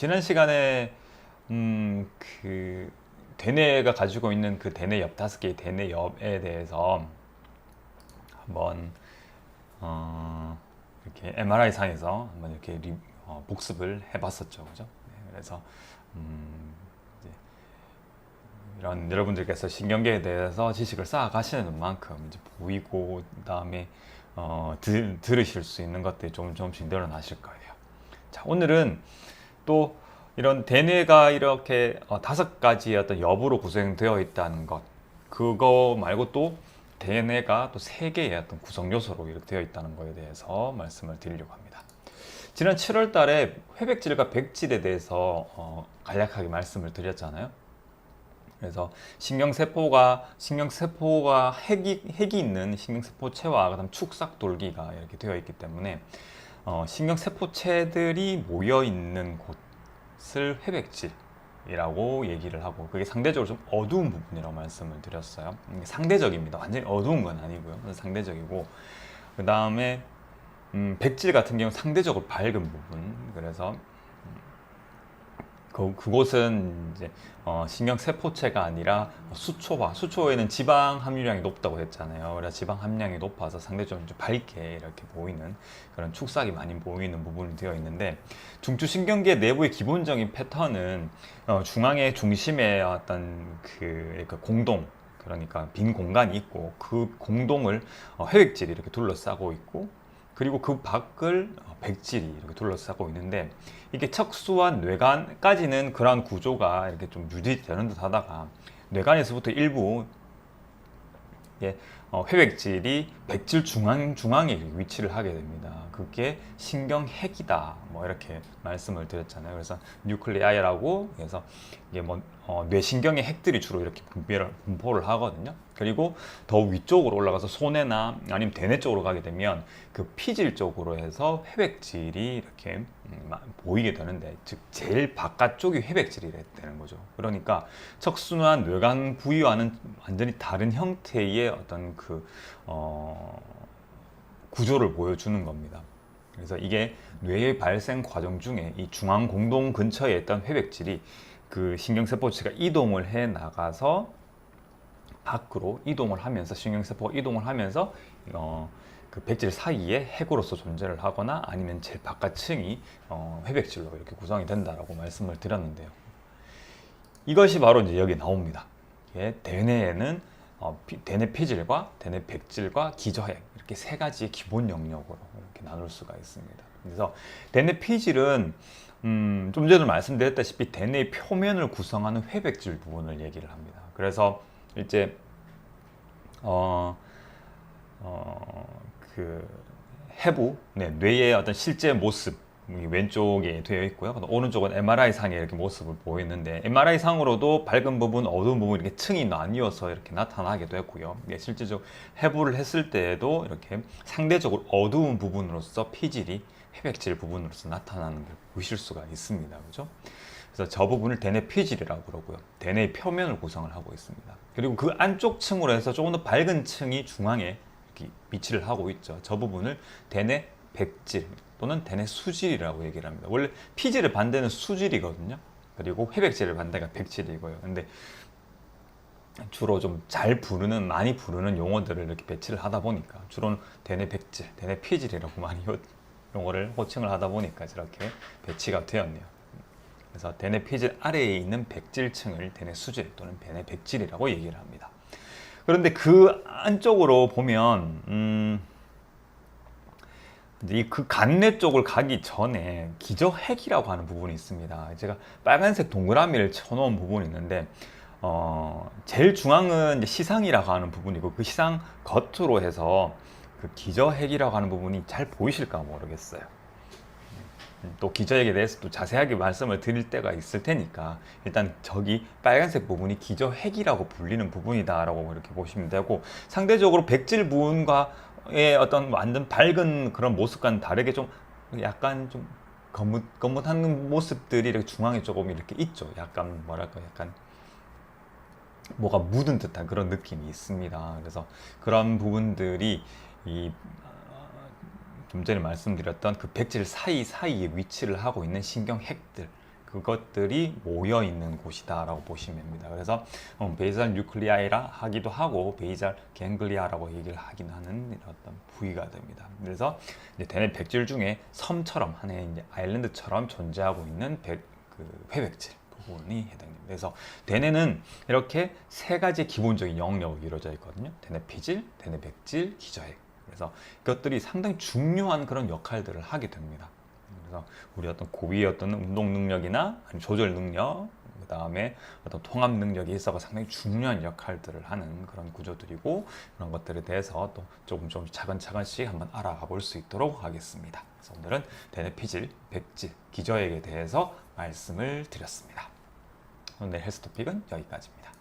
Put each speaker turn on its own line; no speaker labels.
지난 시간에 그 대뇌가 가지고 있는 그 대뇌 옆 5개의 대뇌 옆에 대해서 한번 이렇게 MRI 상에서 한번 이렇게 복습을 해봤었죠, 그죠? 네, 그래서 이제 이런 여러분들께서 신경계에 대해서 지식을 쌓아가시는 만큼 이제 보이고 그다음에 들으실 수 있는 것들이 조금씩 늘어나실 거예요. 자, 오늘은 또 이런 대뇌가 이렇게 5가지의 어떤 엽으로 구성되어 있다는 것, 그거 말고 또 대뇌가 또 3개의 어떤 구성 요소로 이렇게 되어 있다는 것에 대해서 말씀을 드리려고 합니다. 지난 7월 달에 회백질과 백질에 대해서 간략하게 말씀을 드렸잖아요. 그래서 신경세포가 핵이 있는 신경세포체와 그다음 축삭돌기가 이렇게 되어 있기 때문에 신경세포체들이 모여 있는 곳을 회백질이라고 얘기를 하고, 그게 상대적으로 좀 어두운 부분이라고 말씀을 드렸어요. 이게 상대적입니다. 완전히 어두운 건 아니고요. 상대적이고, 그 다음에 백질 같은 경우는 상대적으로 밝은 부분. 그래서 그곳은 이제 신경세포체가 아니라 수초에는 지방 함유량이 높다고 했잖아요. 그래서 지방 함량이 높아서 상대적으로 좀 밝게 이렇게 보이는 그런 축삭이 많이 보이는 부분이 되어 있는데, 중추신경계 내부의 기본적인 패턴은 중앙의 중심에 어떤 그러니까 공동, 그러니까 빈 공간이 있고 그 공동을 회백질이 이렇게 둘러싸고 있고, 그리고 그 밖을 백질이 이렇게 둘러싸고 있는데, 이게 척수와 뇌관까지는 그러한 구조가 이렇게 좀 유지되는 듯 하다가 뇌관에서부터 일부 회백질이 백질 중앙에 위치를 하게 됩니다. 그게 신경핵이다, 뭐 이렇게 말씀을 드렸잖아요. 그래서 뉴클레아이라고 해서 이게 뇌신경의 핵들이 주로 이렇게 분포를 하거든요. 그리고 더 위쪽으로 올라가서 손해나 아니면 대뇌 쪽으로 가게 되면 그 피질 쪽으로 해서 회백질이 이렇게 보이게 되는데, 즉 제일 바깥쪽이 회백질이 되는 거죠. 그러니까 척수나 뇌관 부위와는 완전히 다른 형태의 어떤 구조를 보여주는 겁니다. 그래서 이게 뇌의 발생 과정 중에 이 중앙 공동 근처에 있던 회백질이 그 신경세포체가 이동을 해 나가서 밖으로 이동을 하면서, 신경세포가 이동을 하면서 그 백질 사이에 핵으로서 존재를 하거나 아니면 제일 바깥층이 회백질로 이렇게 구성이 된다라고 말씀을 드렸는데요. 이것이 바로 이제 여기 나옵니다. 대뇌에는 대뇌 피질과 대뇌 백질과 기저핵, 이렇게 3가지의 기본 영역으로 이렇게 나눌 수가 있습니다. 그래서 대뇌 피질은 좀 전에 말씀드렸다시피 대뇌의 표면을 구성하는 회백질 부분을 얘기를 합니다. 그래서 이제 그 해부, 뇌의 어떤 실제 모습, 왼쪽에 되어 있고요. 오른쪽은 MRI 상에 이렇게 모습을 보이는데, MRI 상으로도 밝은 부분, 어두운 부분 이렇게 층이 나뉘어서 이렇게 나타나기도 했고요. 실질적으로 해부를 했을 때에도 이렇게 상대적으로 어두운 부분으로서 피질이 회백질 부분으로서 나타나는 걸 보실 수가 있습니다. 그죠? 그래서 저 부분을 대뇌 피질이라고 그러고요. 대뇌의 표면을 구성을 하고 있습니다. 그리고 그 안쪽 층으로 해서 조금 더 밝은 층이 중앙에 이렇게 위치를 하고 있죠. 저 부분을 대뇌 백질 또는 대뇌 수질이라고 얘기를 합니다. 원래 피질의 반대는 수질이거든요. 그리고 회백질의 반대가 백질이고요. 근데 주로 좀 많이 부르는 용어들을 이렇게 배치를 하다 보니까 주로는 대뇌 백질, 대뇌 피질이라고 많이 용어를 호칭을 하다 보니까 이렇게 배치가 되었네요. 그래서 대뇌 피질 아래에 있는 백질층을 대뇌 수질 또는 대뇌 백질이라고 얘기를 합니다. 그런데 그 안쪽으로 보면 이제 그 간뇌 쪽을 가기 전에 기저핵이라고 하는 부분이 있습니다. 제가 빨간색 동그라미를 쳐놓은 부분이 있는데, 제일 중앙은 이제 시상이라고 하는 부분이고, 그 시상 겉으로 해서 그 기저핵이라고 하는 부분이 잘 보이실까 모르겠어요. 또 기저핵에 대해서 또 자세하게 말씀을 드릴 때가 있을 테니까, 일단 저기 빨간색 부분이 기저핵이라고 불리는 부분이다 라고 이렇게 보시면 되고, 상대적으로 백질 부분과의 어떤 완전 밝은 그런 모습과는 다르게 좀 약간 좀 거뭇한 모습들이 이렇게 중앙에 조금 이렇게 있죠. 약간 뭐랄까, 약간 뭐가 묻은 듯한 그런 느낌이 있습니다. 그래서 그런 부분들이 좀 전에 말씀드렸던 그 백질 사이에 위치를 하고 있는 신경핵들, 그것들이 모여 있는 곳이다라고 보시면 됩니다. 그래서 베이잘 뉴클리아이라 하기도 하고 베이잘 갱글리아라고 얘기를 하긴 하는 이런 어떤 부위가 됩니다. 그래서 이제 대뇌 백질 중에 섬처럼 하나의 이제 아일랜드처럼 존재하고 있는 그 회백질 부분이 해당됩니다. 그래서 대뇌는 이렇게 세 가지 기본적인 영역이 이루어져 있거든요. 대뇌 피질, 대뇌 백질, 기저핵. 그래서 이것들이 상당히 중요한 그런 역할들을 하게 됩니다. 그래서 우리 어떤 고위의 어떤 운동 능력이나 아니면 조절 능력, 그 다음에 어떤 통합 능력이 있어서 상당히 중요한 역할들을 하는 그런 구조들이고, 그런 것들에 대해서 또 조금 차근차근씩 한번 알아가 볼 수 있도록 하겠습니다. 그래서 오늘은 대뇌 피질, 백질, 기저핵에 대해서 말씀을 드렸습니다. 오늘 헬스 토픽은 여기까지입니다.